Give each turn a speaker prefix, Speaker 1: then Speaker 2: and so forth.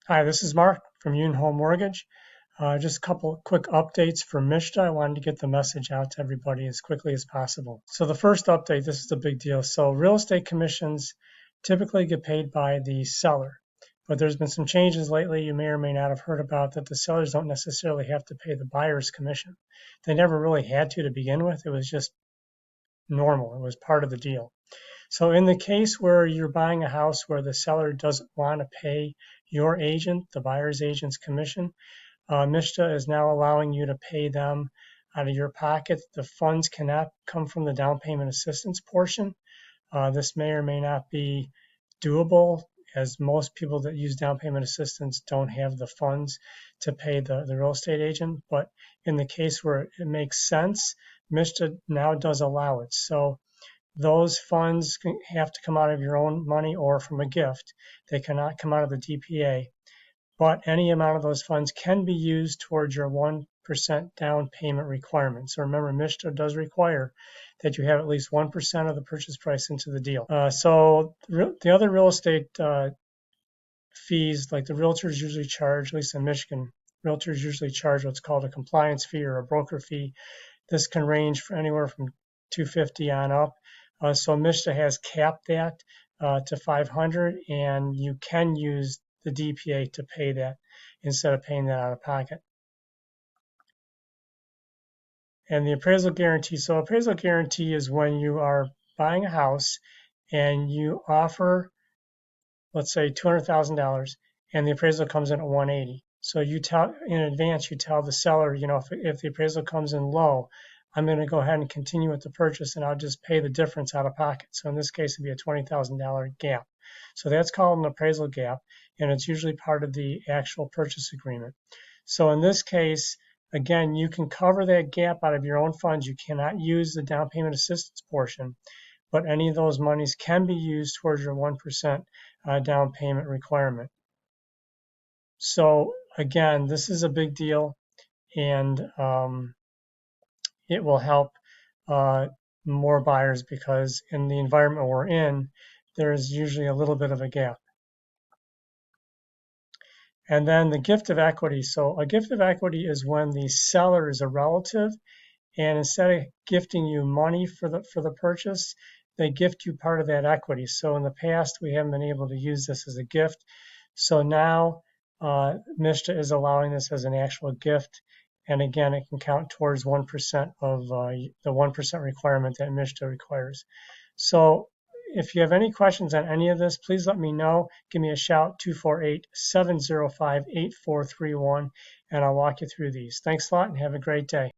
Speaker 1: Hi, this is Mark from Union Home Mortgage. Just a couple quick updates for MSHDA. I wanted to get the message out to everybody as quickly as possible. So the first update, this is a big deal. So real estate commissions typically get paid by the seller, but there's been some changes lately you may or may not have heard about that the sellers don't necessarily have to pay the buyer's commission. They never really had to begin with. It was just normal. It was part of the deal. So in the case where you're buying a house where the seller doesn't want to pay your agent, the buyer's agent's commission, MSHDA is now allowing you to pay them out of your pocket. The funds cannot come from the down payment assistance portion. This may or may not be doable, as most people that use down payment assistance don't have the funds to pay the real estate agent. But in the case where it makes sense, MSHDA now does allow it. So those funds have to come out of your own money or from a gift. They cannot come out of the DPA, but any amount of those funds can be used towards your 1% down payment requirement. So remember, MSHDA does require that you have at least 1% of the purchase price into the deal. So the other real estate fees, like the realtors usually charge, at least in Michigan, realtors usually charge what's called a compliance fee or a broker fee. This can range for anywhere from $250 on up. So MSHDA has capped that to $500, and you can use the DPA to pay that instead of paying that out of pocket. And the appraisal guarantee. So appraisal guarantee is when you are buying a house and you offer, let's say, $200,000, and the appraisal comes in at 180. So you tell in advance, you tell the seller, if the appraisal comes in low, I'm going to go ahead and continue with the purchase, and I'll just pay the difference out of pocket. So in this case, it'd be a $20,000 gap. So that's called an appraisal gap, and it's usually part of the actual purchase agreement. So in this case, again, you can cover that gap out of your own funds. You cannot use the down payment assistance portion, but any of those monies can be used towards your 1% down payment requirement. So again, this is a big deal, and it will help more buyers because in the environment we're in, there is usually a little bit of a gap. And then the gift of equity. So a gift of equity is when the seller is a relative, and instead of gifting you money for the purchase, they gift you part of that equity. So in the past, we haven't been able to use this as a gift. So now MSHDA is allowing this as an actual gift. And again, it can count towards 1% of the 1% requirement that MSHDA requires. So if you have any questions on any of this, please let me know. Give me a shout, 248-705-8431, and I'll walk you through these. Thanks a lot and have a great day.